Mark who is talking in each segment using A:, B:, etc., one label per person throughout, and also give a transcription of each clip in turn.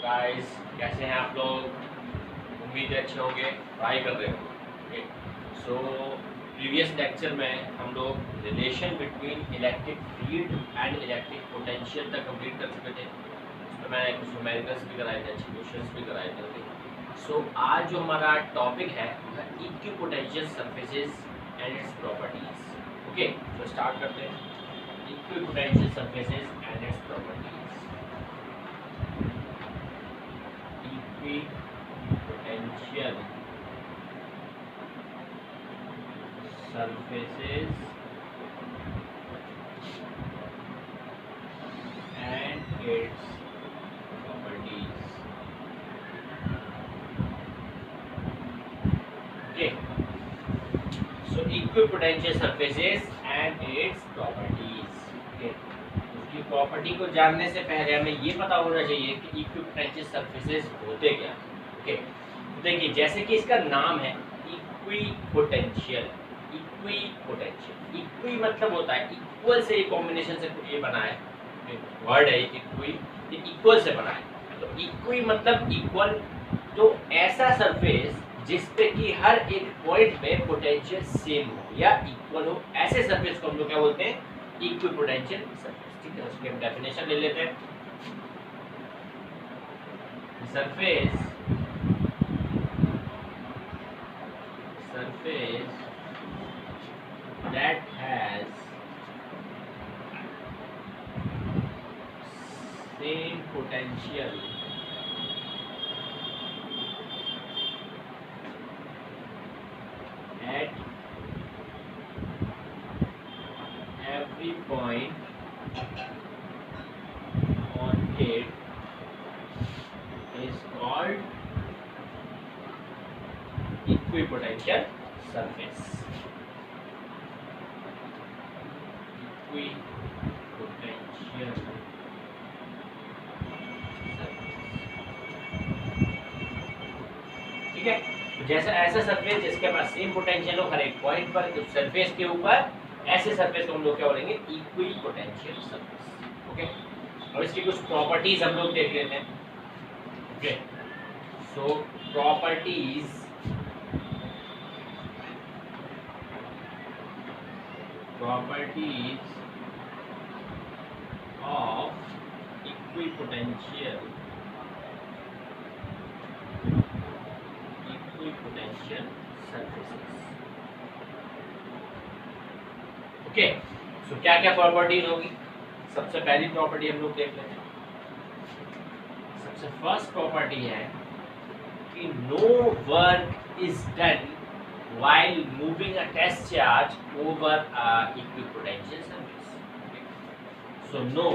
A: Guys, कैसे हैं आप लोग? उम्मीद है अच्छे होंगे, पढ़ाई कर रहे होंगे। सो प्रीवियस लेक्चर में हम लोग relation between electric field and electric potential तक कंप्लीट कर चुके थे। उसमें मैंने कुछ न्यूमेरिकल्स भी कराए थे, अच्छे क्वेश्चंस भी कराए थे। सो आज जो हमारा टॉपिक है वो है equipotential surfaces and its properties. Okay, तो स्टार्ट करते हैं। Equipotential surfaces and its properties. Potential surfaces and its properties. Okay, so equipotential surfaces and its properties. Okay, उसकी प्रॉपर्टी को जानने से पहले हमें ये पता होना चाहिए कि इक्विपोटेंशियल सरफेसेस होते क्या। ओके, तो देखिए जैसे कि इसका नाम है इक्विपोटेंशियल। इक्विपोटेंशियल, इक्वी मतलब होता है इक्वल से, कॉम्बिनेशन से ये बना है, वर्ड है इक्वी, ये इक्वल से बना है। तो इक्वी मतलब इक्वल, तो ऐसा सरफेस जिसपे कि हर एक पॉइंट पे पोटेंशियल सेम हो या इक्वल हो, ऐसे सरफेस को हम लोग क्या बोलते हैं? Equipotential surface. ठीक है, उसकी हम डेफिनेशन ले लेते हैं। Surface that has same potential at every point on it is called equipotential surface. Equipotential surface. ठीक है, तो जैसा ऐसा सरफेस जिसके पास सेम पोटेंशियल हो हर एक पॉइंट पर, तो सरफेस के ऊपर ऐसे सरफेस को हम लोग क्या बोलेंगे? Equipotential surface. ओके, और इसकी कुछ प्रॉपर्टीज हम लोग देख लेते हैं। Okay, so properties of equipotential surfaces। Okay, so क्या क्या प्रॉपर्टीज होगी? सबसे पहली प्रॉपर्टी हम लोग देख लेते हैं। सबसे फर्स्ट प्रॉपर्टी है कि no work is done while moving a test charge over a equipotential surface. Okay. So no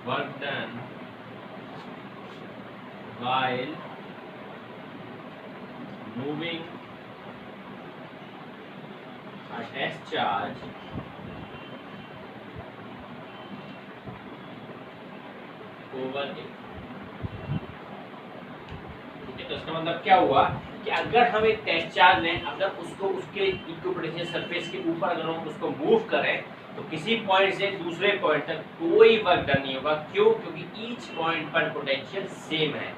A: work done while moving a test charge over it। तो इसका मतलब क्या हुआ कि अगर हम एक टेस्ट चार्ज लें, अगर उसको उसके इक्विपोटेंशियल सरफेस के ऊपर अगर हम उसको मूव करें, तो किसी पॉइंट से दूसरे पॉइंट तक कोई वर्क डन नहीं होगा। क्यों? क्योंकि ईच पॉइंट पर पोटेंशियल सेम है।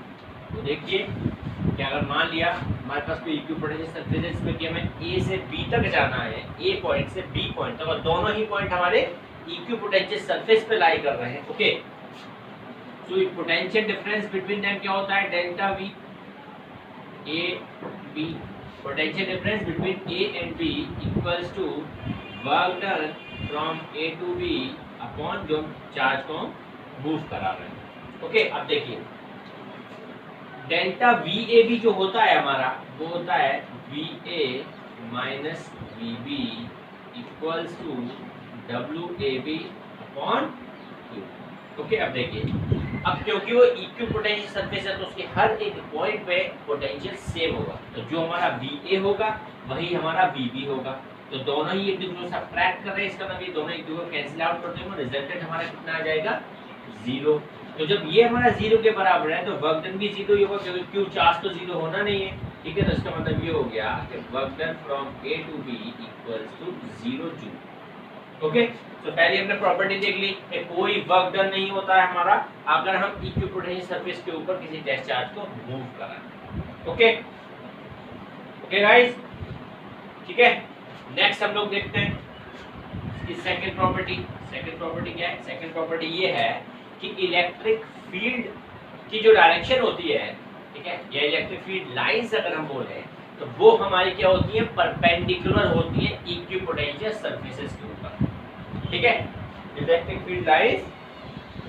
A: तो देखिए कि अगर मान लिया हमारे पास कोई इक्विपोटेंशियल सरफेस है जिसमें कि हमें ए से बी तक जाना है, ए पॉइंट से बी पॉइंट तक, और दोनों ही पॉइंट हमारे इक्विपोटेंशियल सरफेस पे लाई कर रहे हैं। Okay, so potential difference between them क्या होता है? Delta we A B। potential difference between A and B equals to work done from A to B upon जो चार्ज को मूव करा रहे हैं। ओके, अब देखिए डेल्टा VAB जो होता है हमारा, वो होता है VA minus VB equals to WAB upon Q। Okay, अब देखिए, अब क्योंकि वो इक्विपोटेंशियल सरफेस है तो उसके हर एक पॉइंट पे पोटेंशियल सेम होगा, तो जो हमारा VA होगा वही हमारा VB होगा। तो दोनों ही एक दूसरे से सब्ट्रैक्ट कर रहे हैं, इसका मतलब ये दोनों एक दूसरे को कैंसिल आउट करते हैं, रिजल्टेंट हमारा कितना आ जाएगा? 0। तो जब ये हमारा 0 के बराबर है तो वर्क डन भी 0 ही होगा, क्योंकि क्यों चार्ज तो 0 होना नहीं है। ठीक है, तो इसका मतलब ये हो गया कि work done from A to B equals to 0 joule. Okay, तो पहले हमने प्रॉपर्टी देख ली कि कोई वर्क डन नहीं होता है हमारा अगर हम इक्विपोटेंशियल सरफेस के ऊपर किसी टेस्ट चार्ज को मूव कराएं। ओके ओके गाइस, ठीक है। नेक्स्ट हम लोग देखते हैं इसकी सेकंड प्रॉपर्टी। सेकंड प्रॉपर्टी क्या है? सेकंड प्रॉपर्टी ये है कि इलेक्ट्रिक फील्ड की जो डायरेक्शन होती है, ठीक है, या इलेक्ट्रिक फील्ड लाइंस अगर हम बोले तो वो हमारी क्या होती है? परपेंडिकुलर होती है इक्विपोटेंशियल सरफेसेस के ऊपर, ठीक है। Electric field lines,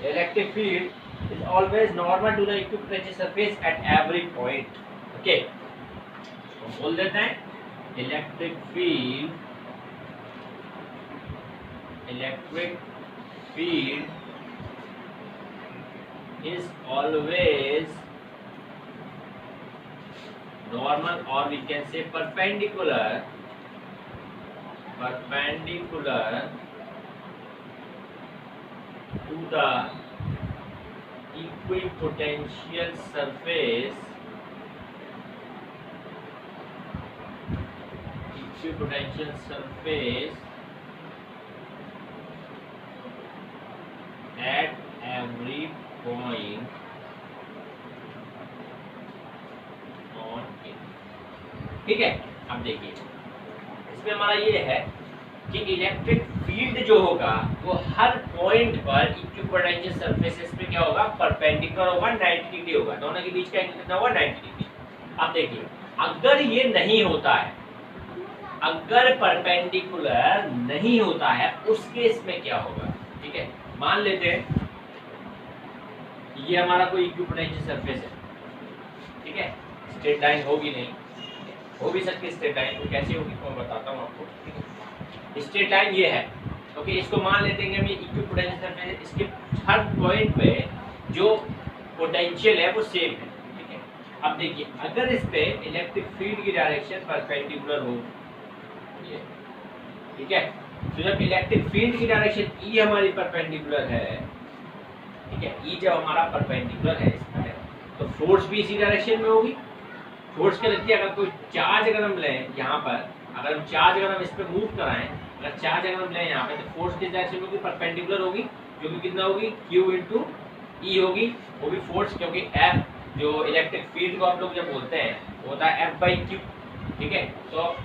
A: electric field is always normal to the equipotential surface at every point. Okay, तो बोल देते हैं electric field is always normal, or we can say perpendicular to the equipotential surface at every point on it, ठीक है। अब देखिए इसमें हमारा ये है कि इलेक्ट्रिक फील्ड जो होगा वो हर पॉइंट पर इक्विपोटेंशियल सरफेसेस पे क्या होगा? परपेंडिकुलर होगा, 90 डिग्री होगा, दोनों के बीच का एंगल कितना होगा? 90 डिग्री। अब देखिए अगर ये नहीं होता है, अगर परपेंडिकुलर नहीं होता है उस केस में क्या होगा? ठीक है, मान लेते हैं ये हमारा कोई इक्विपोटेंशियल सरफेस है, ठीक है, स्ट्रेट लाइन होगी नहीं, हो भी सकती है स्ट्रेट लाइन, तो कैसे होगी तो मैं बताता हूँ आपको, ठीक है। स्ट्रेट लाइन ये है, ओके, इसको मान लेते हैं कि हम ये इक्विपोटेंशियल सरफेस, इसके हर पॉइंट पे जो पोटेंशियल है वो सेम है, ठीक है। अब देखिए अगर इस पे इलेक्ट्रिक फील्ड की डायरेक्शन परपेंडिकुलर हो, ये ठीक है, तो जब इलेक्ट्रिक फील्ड की डायरेक्शन ई हमारी परपेंडिकुलर है, ठीक है, ई जब हमारा परपेंडिकुलर है इसमें, तो फोर्स भी इसी डायरेक्शन में होगी। फोर्स क्या लगती है? अगर कोई चार्ज अगर हम लें यहाँ पर, अगर हम चार्ज अगर हम इस पे मूव कराएं, अगर चार्ज अगर हम लें यहाँ पे, तो फोर्स किस डायरेक्शन में होगी? परपेंडिकुलर होगी, जो कि कितना होगी? Q इंटू ई होगी, वो भी फोर्स, क्योंकि F जो इलेक्ट्रिक फील्ड को आप लोग जब बोलते हैं वो होता है F/Q, ठीक है। तो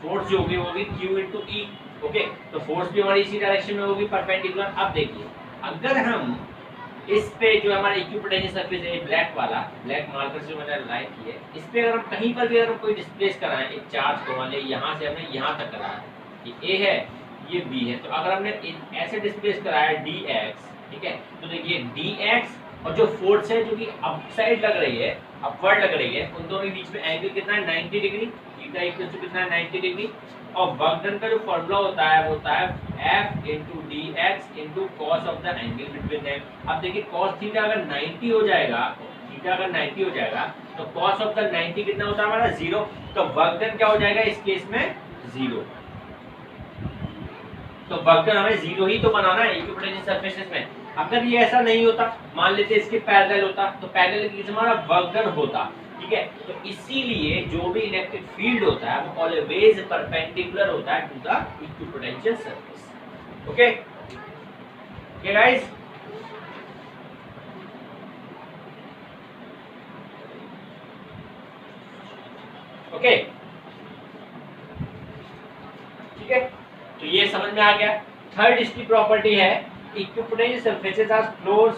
A: फोर्स जो होगी वो होगी Q इंटू ई, ओके, तो फोर्स भी हमारी इसी डायरेक्शन में होगी, परपेंडिकुलर। अब देखिए अगर हम इस पे जो हमारा इक्विपोटेंशियल सरफेस है ब्लैक वाला, ब्लैक मार्कर से मैंने लाइन की है, इस पे अगर हम कहीं पर भी अगर हम कोई डिस्प्लेस कराएं एक चार्ज को, मान लिया यहाँ से हमने यहाँ तक कराया, ये A है, ये B है, तो अगर हमने ऐसे डिस्प्लेस कराया dx, ठीक है, तो देखिए dx और जो फोर्स है जो कि अप साइड लग रही है, अपवर्ड लग रही है, उन दोनों के बीच में एंगल कितना है? 90 डिग्री। थीटा इक्वल टू कितना है? 90 डिग्री। और वर्क डन का जो फॉर्मूला होता है वो होता है F into D x into cos of the angle between them. अब देखिए कॉस थीटा अगर 90 हो जाएगा, थीटा अगर 90 हो जाएगा तो कॉस ऑफ द 90 कितना होता है हमारा? 0। तो वर्क डन क्या हो जाएगा इस केस में? 0। तो वर्क डन हमें 0 ही तो बनाना है इक्विपोटेंशियल सरफेसेस में। अगर ये ऐसा नहीं होता, मान लेते इसके पैरेलल होता, तो पैरेलल केस में हमारा वर्क डन होता, ठीक है। तो इसीलिए जो भी इलेक्ट्रिक फील्ड होता है वो ऑलवेज परपेंडिकुलर होता है to the equipotential surface. Okay okay guys, okay ठीक है, तो ये समझ में आ गया। थर्ड इसकी प्रॉपर्टी है equipotent surfaces are close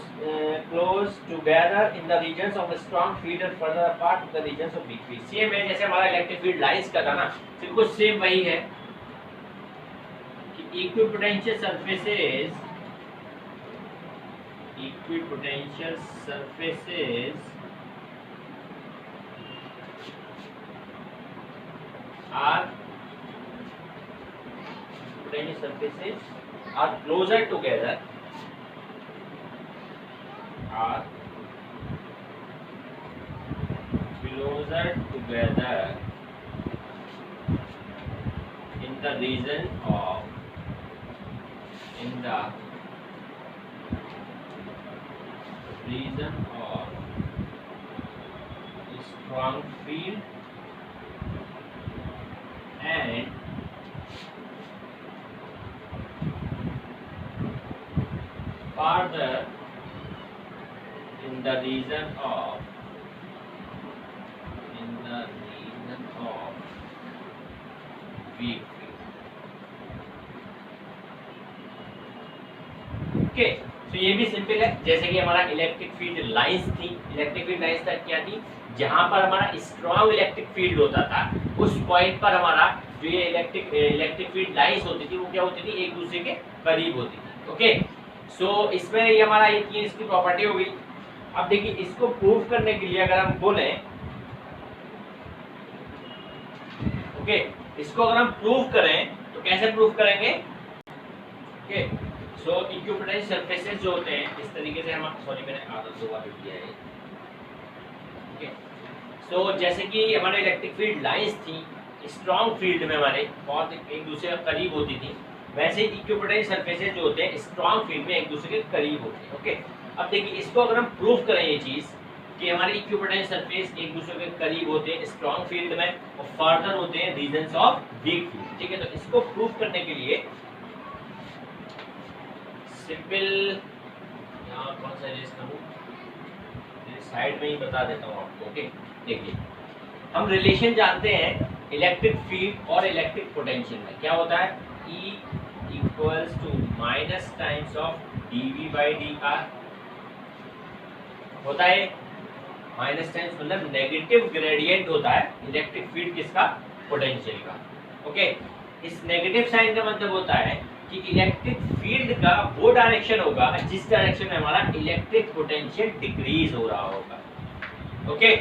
A: together in the regions of strong field and further apart in the regions of weak field। Same है जैसे हमारा इलेक्ट्रिक फील्ड लाइंस का था ना, बिल्कुल सेम वही है कि equipotential surfaces are closer together in the region of strong field and farther in the region of weak field. Okay, तो ये भी सिंपल है। जैसे कि हमारा इलेक्ट्रिक फील्ड लाइंस थी, इलेक्ट्रिक फील्ड लाइंस तक क्या थी, जहां पर हमारा स्ट्रॉन्ग इलेक्ट्रिक फील्ड होता था उस पॉइंट पर हमारा जो ये इलेक्ट्रिक फील्ड लाइंस होती थी वो क्या होती थी, एक दूसरे के करीब होती थी। ओके, सो इसमें ये हमारा ये तीन इसकी प्रॉपर्टी हो गई। अब देखिए इसको प्रूव करने के लिए अगर हम बोले, ओके, इसको अगर हम प्रूव करें तो कैसे प्रूव करेंगे? ओके, सो इक्विपोटेंशियल सरफेसेस जो होते हैं इस तरीके से हम, सॉरी मैंने आधा दो बार लिख दिया है। ओके, सो जैसे कि हमारे इलेक्ट्रिक फील्ड लाइंस थी स्ट्रॉन्ग फील्ड में हमारे बहुत एक दूसरे के करीब होती थी, वैसे ही इक्विपोटेंशियल सरफेसेस जो होते हैं स्ट्रॉन्ग फील्ड में एक दूसरे के करीब होते हैं। ओके, अब देखिए इसको अगर हम प्रूव करें ये चीज कि हमारे इक्विपोटेंशियल सरफेस एक दूसरे के करीब होते हैं स्ट्रॉन्ग फील्ड में और फर्दर होते हैं रीजन्स ऑफ वीक फील्ड। ठीक है, तो इसको प्रूव करने के लिए सिंपल यहाँ कौन सा इरेज करूँ, साइड में ही बता देता हूँ आपको। ओके, देखिए हम रिलेशन जानते हैं इलेक्ट्रिक फील्ड और इलेक्ट्रिक पोटेंशियल में क्या होता है, E equals to minus times of dV by dr होता है। माइनस टाइम्स मतलब नेगेटिव ग्रेडियंट होता है इलेक्ट्रिक फील्ड किसका, पोटेंशियल का। ओके, इस नेगेटिव साइन का मतलब होता है कि इलेक्ट्रिक फील्ड का वो डायरेक्शन होगा जिस डायरेक्शन में हमारा इलेक्ट्रिक पोटेंशियल डिक्रीज हो रहा होगा। ओके,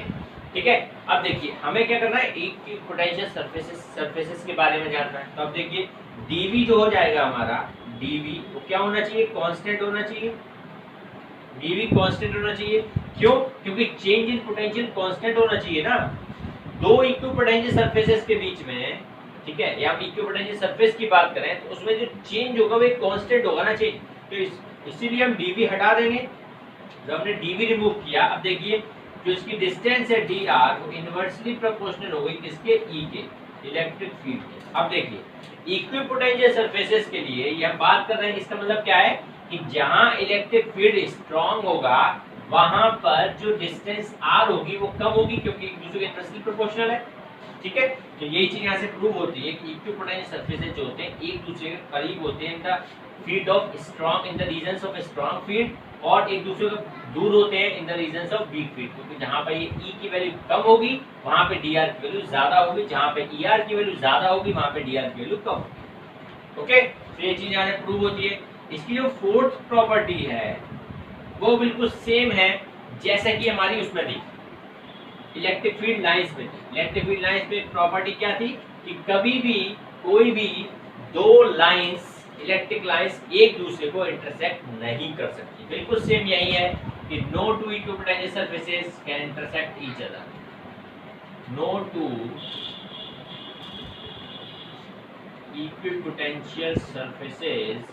A: ठीक है। अब देखिए हमें क्या करना है, एक की पोटेंशियल सरफेसेस के बारे में जानना है। तो अब देखिए dV जो हो जाएगा हमारा, dV वो क्या होना चाहिए, कांस्टेंट होना चाहिए। dV कांस्टेंट होना चाहिए, क्यों? क्योंकि चेंज इन पोटेंशियल कांस्टेंट होना चाहिए ना दो इक्विपोटेंशियल सरफेसेस के बीच में। ठीक है, या हम इक्विपोटेंशियल सरफेस की बात करें तो उसमें जो चेंज होगा वो एक कांस्टेंट होगा ना चेंज, तो इसीलिए हम dV हटा देंगे। जब हमने dV रिमूव किया, अब देखिए जो इसकी डिस्टेंस है dr वो इनवर्सली प्रोपोर्शनल हो गई किसके, E के, इलेक्ट्रिक फील्ड के। अब देखिए इक्विपोटेंशियल सरफेसेस के लिए ये हम बात कर रहे हैं, इसका मतलब क्या है कि जहां इलेक्ट्रिक फील्ड स्ट्रांग होगा वहां पर जो डिस्टेंस r होगी वो कम होगी क्योंकि एक दूसरे के इनवर्सली प्रोपोर्शनल है। ठीक है, तो यही चीज यहाँ से प्रूव होती है कि इक्विपोटेंशियल सरफेसेस जो होते हैं एक दूसरे के करीब होते हैं in the field of strong, in the regions of strong field, और एक दूसरे से दूर होते हैं in the regions of weak field, क्योंकि जहां पर ये E की वैल्यू कम होगी वहां पे dr की वैल्यू ज्यादा होगी, जहां पे ER की वैल्यू ज्यादा होगी वहां पे dr की वैल्यू कम होगी। ओके, तो ये चीज यहाँ से प्रूव होती है। इसकी जो फोर्थ प्रॉपर्टी है वो बिल्कुल सेम है जैसे कि हमारी उसमें थी इलेक्ट्रिक फील्ड लाइंस में थी। इलेक्ट्रिक फील्ड लाइंस में प्रॉपर्टी क्या थी कि कभी भी कोई भी दो लाइंस, इलेक्ट्रिक लाइंस एक दूसरे को इंटरसेक्ट नहीं कर सकती। बिल्कुल सेम यही है कि no two equipotential surfaces can intersect each other, no two equipotential surfaces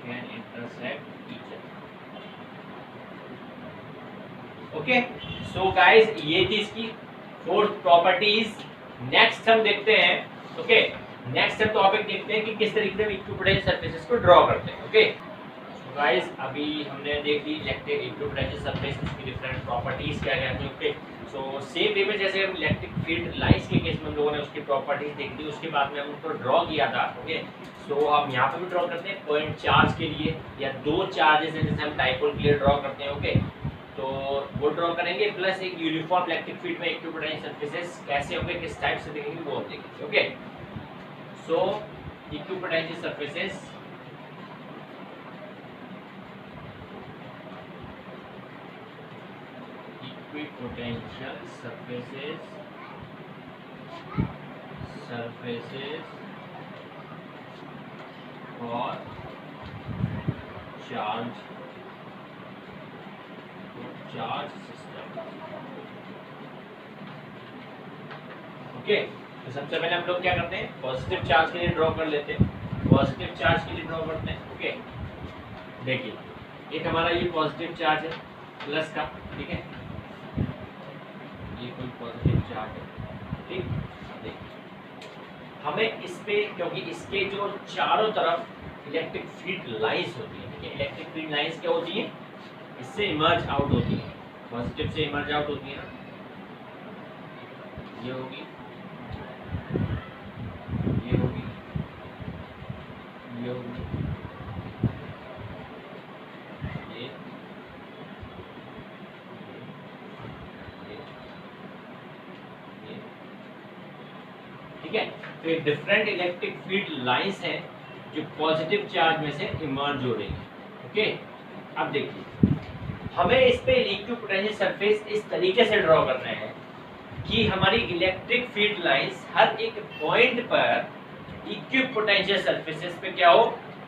A: can intersect each other. Okay, so guys ये थी इसकी फोर्थ प्रॉपर्टीज। नेक्स्ट हम देखते हैं, ओके, नेक्स्ट हम टॉपिक देखते हैं कि किस तरीके से हम इक्विपोटेंशियल सरफेसेस को ड्रॉ करते हैं। ओके, सो गाइस अभी हमने देख ली इलेक्ट्रिक इक्विपोटेंशियल सरफेस की डिफरेंट प्रॉपर्टीज क्या क्या थी। ओके, सो सेम वे में जैसे हम इलेक्ट्रिक फील्ड लाइंस के केस में हम लोगों ने उसकी प्रॉपर्टीज देख ली, उसके बाद में हम उनको ड्रॉ किया था। ओके, सो अब यहाँ पे भी ड्रॉ करते हैं पॉइंट चार्ज के लिए, या दो चार्जेस हैं जैसे हम डाइपोल के लिए ड्रॉ करते हैं। ओके, तो वो ड्रॉ करेंगे, प्लस एक यूनिफॉर्म इलेक्ट्रिक फील्ड में इक्विपोटेंशियल सरफेसेस कैसे होंगे, किस टाइप से देखेंगे वो हम देखेंगे। ओके, सो इक्विपोटेंशियल सरफेसेस इक्विपोटेंशियल सरफेसेस और चार्ज सिस्टम। ओके, तो सबसे पहले हम लोग क्या करते हैं, पॉजिटिव चार्ज के लिए ड्रॉ कर लेते हैं, पॉजिटिव चार्ज के लिए ड्रॉ करते हैं। ओके, देखिए एक हमारा ये पॉजिटिव चार्ज है प्लस का, ठीक है, चार्ट है, ठीक। देखिए हमें इस पे, क्योंकि इसके जो चारों तरफ इलेक्ट्रिक फील्ड लाइंस होती है, ठीक है, इलेक्ट्रिक फील्ड लाइंस क्या होती है, इससे इमर्ज आउट होती है, पॉजिटिव से इमर्ज आउट होती है ना, ये होगी, ये होगी, ये होगी, ये, ठीक है। तो ये डिफरेंट इलेक्ट्रिक फील्ड लाइंस हैं जो पॉजिटिव चार्ज में से इमर्ज हो रही है। ओके, अब देखिए हमें इस पे इक्विपोटेंशियल सरफेस इस तरीके से ड्रॉ करना है कि हमारी इलेक्ट्रिक फील्ड लाइंस हर एक पॉइंट पर इक्विपोटेंशियल सरफेसेस पे क्या हो,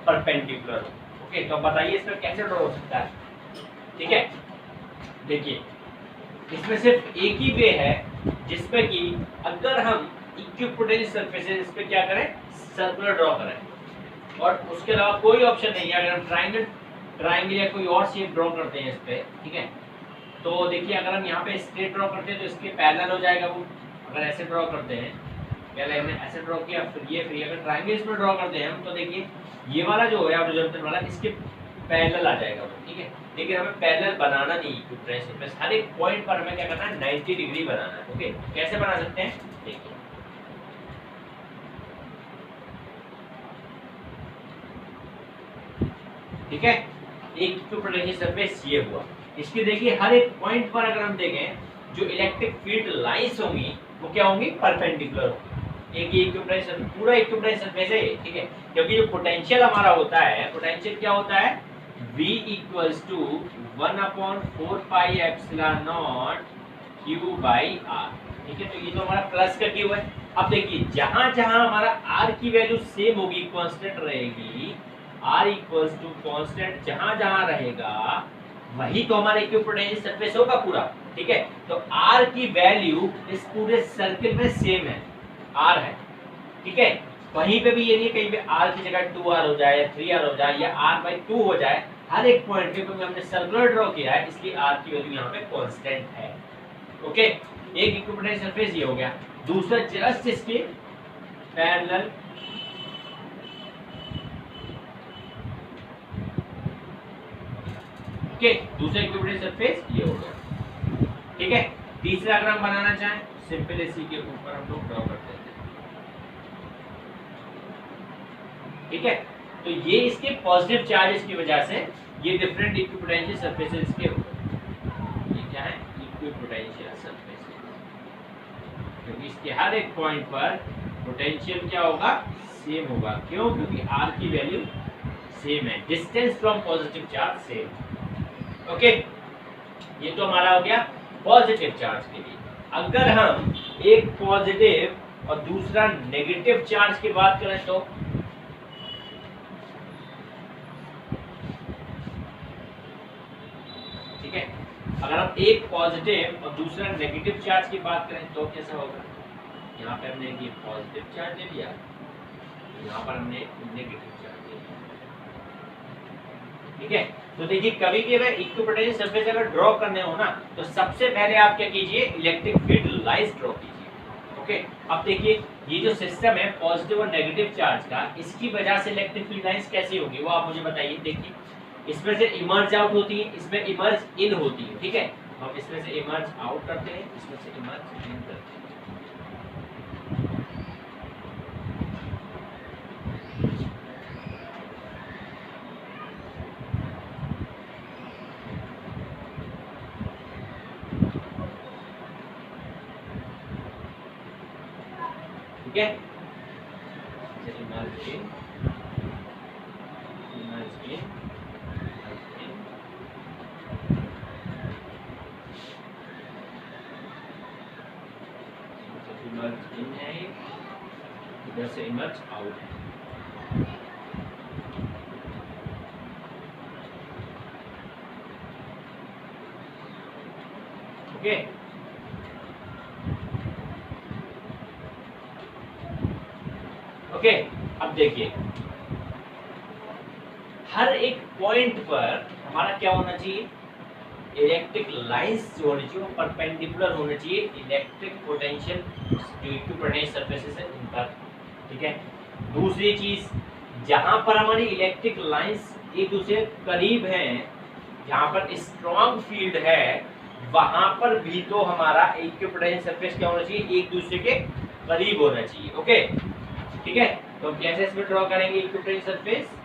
A: परपेंडिकुलर हो। ओके, तो बताइए इसमें कैसे ड्रॉ हो सकता है। ठीक है, देखिए इसमें सिर्फ एक ही वे है जिसमें कि अगर हम इक्विपोटेंशियल सरफेसेस इस पे क्या करें, सर्कुलर ड्रॉ करें, और उसके अलावा कोई ऑप्शन नहीं है। अगर हम ट्राइंगल या कोई और शेप ड्रॉ करते हैं इस पे, ठीक है, तो देखिए अगर हम यहाँ पे स्ट्रेट ड्रॉ करते हैं तो इसके पैरेलल हो जाएगा वो। अगर ऐसे ड्रॉ करते हैं, पहले हमने ऐसे ड्रॉ किया, फिर ये, फिर अगर ट्राइंगल इसमें ड्रॉ करते हैं हम, तो देखिए ये वाला जो है हॉरिजॉन्टल वाला, इसके पैरेलल आ जाएगा वो, ठीक है। लेकिन हमें पैरेलल बनाना नहीं इक्विपोटेंशियल सरफेस, हर एक पॉइंट पर हमें क्या करना है, 90 डिग्री बनाना है। ओके, कैसे बना सकते हैं, देखिए ठीक है, एक इक्विपोटेंशियल सरफेस ये हुआ। इसकी देखिए हर एक पॉइंट पर अगर हम देखें, जो इलेक्ट्रिक फील्ड लाइंस होंगी वो क्या होंगी, परपेंडिकुलर होंगी। एक इक्विपोटेंशियल, पूरा इक्विपोटेंशियल सरफेस है, ठीक है, क्योंकि जो पोटेंशियल हमारा होता है, पोटेंशियल क्या होता है, V equals to 1/4 pi epsilon naught Q by R, ठीक है। तो ये तो हमारा प्लस का Q है। अब देखिए जहां जहां हमारा R की वैल्यू सेम होगी, कांस्टेंट रहेगी, R इक्वल्स टू कांस्टेंट जहां जहां रहेगा वही तो हमारा इक्विपोटेंशियल सरफेस होगा पूरा, ठीक है। तो R की वैल्यू इस पूरे सर्किल में सेम है, R है, ठीक है। कहीं पे भी ये नहीं कहीं पे R की जगह 2R हो जाए या 3R हो जाए या R/2 हो जाए, हर एक पॉइंट पे क्योंकि हमने सर्कुलर ड्रॉ किया है इसलिए R की वैल्यू यहाँ पे कांस्टेंट है। ओके, एक इक्विपोटेंशियल सरफेस ये हो गया। दूसरा जस्ट इसके पैरेलल ओके, दूसरा इक्विपोटेंशियल सरफेस ये हो गया, ठीक है। तीसरा अगर हम बनाना चाहें, सिंपल इसी के ऊपर हम लोग ड्रॉ करते हैं, ठीक है। तो ये इसके पॉजिटिव चार्जेस की वजह से ये डिफरेंट इक्विपोटेंशियल सरफेसेस के हो गए। ये क्या है, इक्विपोटेंशियल सरफेसेस, क्योंकि इसके हर एक पॉइंट पर पोटेंशियल क्या होगा, सेम होगा। क्यों, क्योंकि R की वैल्यू सेम है, distance from positive charge same. Okay, ये तो हमारा हो गया पॉजिटिव चार्ज के लिए। अगर हम एक पॉजिटिव और दूसरा नेगेटिव चार्ज की बात करें तो ठीक है, अगर हम एक पॉजिटिव और दूसरा नेगेटिव चार्ज की बात करें तो कैसा होगा, यहाँ पे हमने ये पॉजिटिव चार्ज ले लिया, यहाँ पर हमने नेगेटिव चार्ज ले लिया, ठीक है। तो देखिए कभी भी अगर इक्विपोटेंशियल सरफेस अगर ड्रॉ करने हो ना, तो सबसे पहले आप क्या कीजिए, इलेक्ट्रिक फील्ड लाइंस ड्रॉ कीजिए। ओके, अब देखिए ये जो सिस्टम है पॉजिटिव और नेगेटिव चार्ज का, इसकी वजह से इलेक्ट्रिक फील्ड लाइंस कैसी होगी वो आप मुझे बताइए। देखिए इसमें से इमर्ज आउट होती है, इसमें इमर्ज इन होती है, ठीक है। हम इसमें से इमर्ज आउट करते हैं, इसमें से इमर्ज इन करते हैं, ठीक है। इमर्ज इन, इमर्ज इन, इमर्ज इन है, इधर से इमर्ज आउट है। ओके, ओके, अब देखिए हर एक पॉइंट पर हमारा क्या होना चाहिए, इलेक्ट्रिक लाइंस जो होनी चाहिए वो परपेंडिकुलर होनी चाहिए इलेक्ट्रिक पोटेंशियल जो इक्विपोटेंशियल सरफेसेस है इन पर, ठीक है। दूसरी चीज, जहां पर हमारी इलेक्ट्रिक लाइंस एक दूसरे करीब हैं, जहां पर स्ट्रॉन्ग फील्ड है, वहां पर भी तो हमारा इक्विपोटेंशियल सरफेस क्या होना चाहिए, एक दूसरे के करीब होना चाहिए। ओके, ठीक है। तो हम कैसे इसमें ड्रॉ करेंगे इक्विपोटेंशियल सरफेस?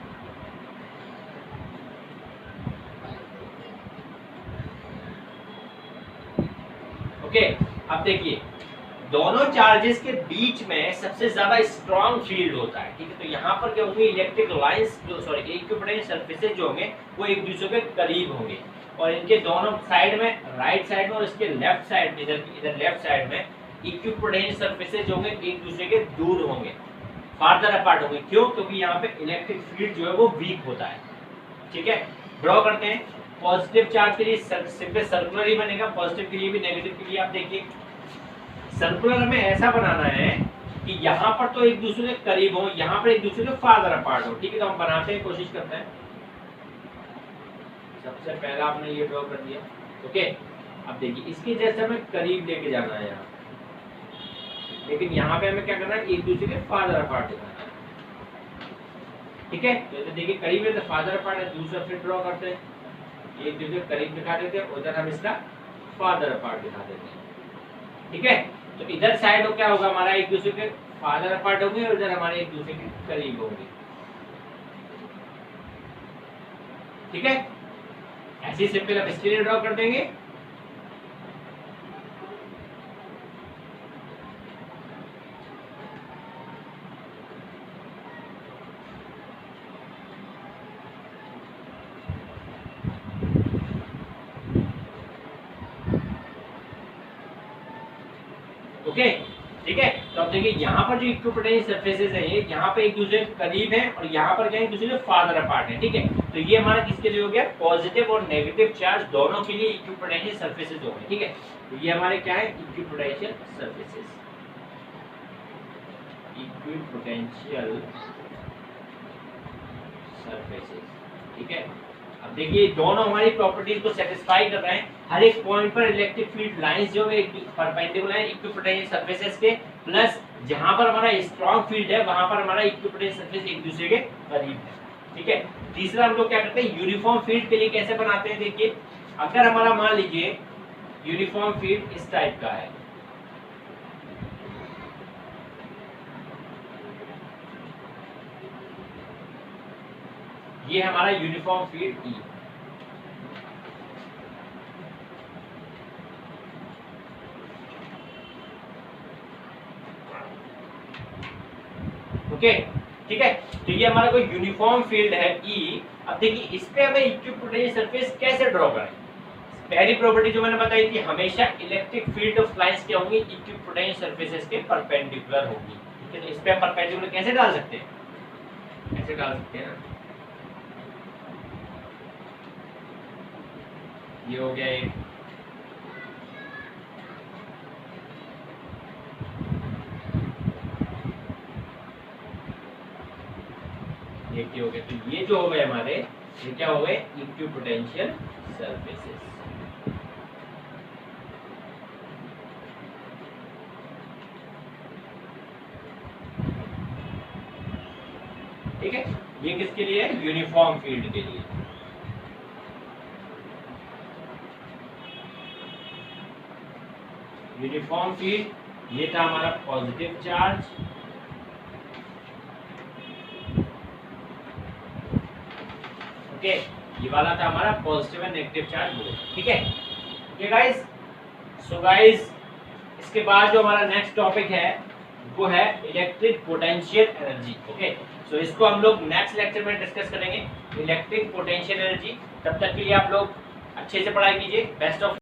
A: ओके, अब देखिए दोनों चार्जेस के बीच में सबसे ज्यादा स्ट्रॉन्ग फील्ड होता है, ठीक है। तो यहाँ पर क्या होंगे, इलेक्ट्रिक लाइंस जो इक्विपोटेंशियल सरफेसेस जो होंगे वो एक दूसरे के करीब होंगे, और इनके दोनों साइड में, राइट साइड में और इसके लेफ्ट साइड में, इधर लेफ्ट साइड में इक्विपोटेंशियल सरफेसेस जो होंगे एक दूसरे के दूर होंगे, फार्दर अपार्ट होंगे। क्यों? क्योंकि यहाँ पे इलेक्ट्रिक फील्ड जो है वो वीक होता है, ठीक है। ड्रॉ करते हैं। पॉजिटिव चार्ज के लिए सिंपल सर्कुलर ही बनेगा, पॉजिटिव के लिए भी, नेगेटिव के लिए। आप देखिए सर्कुलर हमें ऐसा बनाना है कि यहाँ पर तो एक दूसरे के करीब हो, यहाँ पर एक दूसरे के फार्दर अपार्ट हो, ठीक है। तो हम बनाते हैं, कोशिश करते हैं। सबसे पहला आपने ये ड्रॉ कर दिया, ओके। अब देखिए इसके जैसे हमें करीब लेके जाना है यहाँ, लेकिन यहाँ पे हमें क्या करना है, एक दूसरे के फार्दर अपार्ट दिखाना है, ठीक है। तो देखिए करीब है तो फार्दर अपार्ट है, दूसरा फिर ड्रॉ करते हैं, एक दूसरे के करीब दिखा देते हैं, उधर हम इसका फार्दर अपार्ट दिखा देते हैं, ठीक है। तो इधर साइड क्या होगा, हमारा एक दूसरे के फार्दर अपार्ट होंगे और इधर हमारे एक दूसरे के करीब होंगे, ठीक है। ऐसे सिंपल अब इसके लिए ड्रॉ कर देंगे। ओके, ठीक है। तो अब देखिए यहाँ पर जो इक्विपोटेंशियल सरफेसेस हैं ये यहाँ पे एक दूसरे के करीब हैं और यहाँ पर क्या है, एक दूसरे के फार्दर अपार्ट है, ठीक है। तो ये हमारा किसके लिए हो गया, पॉजिटिव और नेगेटिव चार्ज दोनों के लिए इक्विपोटेंशियल सरफेसेस हो गए, ठीक है। तो ये हमारे क्या है, इक्विपोटेंशियल सरफेसेस, इक्विपोटेंशियल सरफेसेस, ठीक है। अब देखिए दोनों हमारी प्रॉपर्टीज को सेटिस्फाई कर रहे हैं। हर एक पॉइंट पर इलेक्ट्रिक फील्ड लाइंस जो है परपेंडिकुलर है इक्विपोटेंशियल सरफेसेस के, प्लस जहां पर हमारा स्ट्रॉन्ग फील्ड है वहां पर हमारा इक्विपोटेंशियल सरफेस एक दूसरे के करीब है, ठीक है। तीसरा हम लोग क्या करते हैं, यूनिफॉर्म फील्ड के लिए कैसे बनाते हैं। देखिए अगर हमारा मान लीजिए यूनिफॉर्म फील्ड इस टाइप का है, ये हमारा यूनिफॉर्म फील्ड ई, ओके, ठीक है। तो ये हमारा कोई यूनिफॉर्म फील्ड है ई। अब देखिए इस पे हमें इक्विपोटेंशियल सरफेस कैसे ड्रॉ करें। पहली प्रॉपर्टी जो मैंने बताई थी, हमेशा इलेक्ट्रिक फील्ड ऑफ लाइंस क्या होंगी, इक्विपोटेंशियल सरफेसेस के परपेंडिकुलर होगी, ठीक है। तो इस पे परपेंडिकुलर कैसे डाल सकते हैं, ऐसे डाल सकते हैं ना, ये हो गया एक, ये हो गया। तो ये जो हो गए हमारे, ये क्या हो गए, इक्विपोटेंशियल सरफेसेस, ठीक है। ये किसके लिए है, यूनिफॉर्म फील्ड के लिए। यूनिफॉर्म फील्ड ये था हमारा पॉजिटिव चार्ज, ओके। ये वाला था हमारा positive and negative charge both, ठीक है। ओके गाइस, सो गाइस इसके बाद जो हमारा नेक्स्ट टॉपिक है वो है इलेक्ट्रिक पोटेंशियल एनर्जी, ओके। सो इसको हम लोग नेक्स्ट लेक्चर में डिस्कस करेंगे, इलेक्ट्रिक पोटेंशियल एनर्जी। तब तक के लिए आप लोग अच्छे से पढ़ाई कीजिए। Best of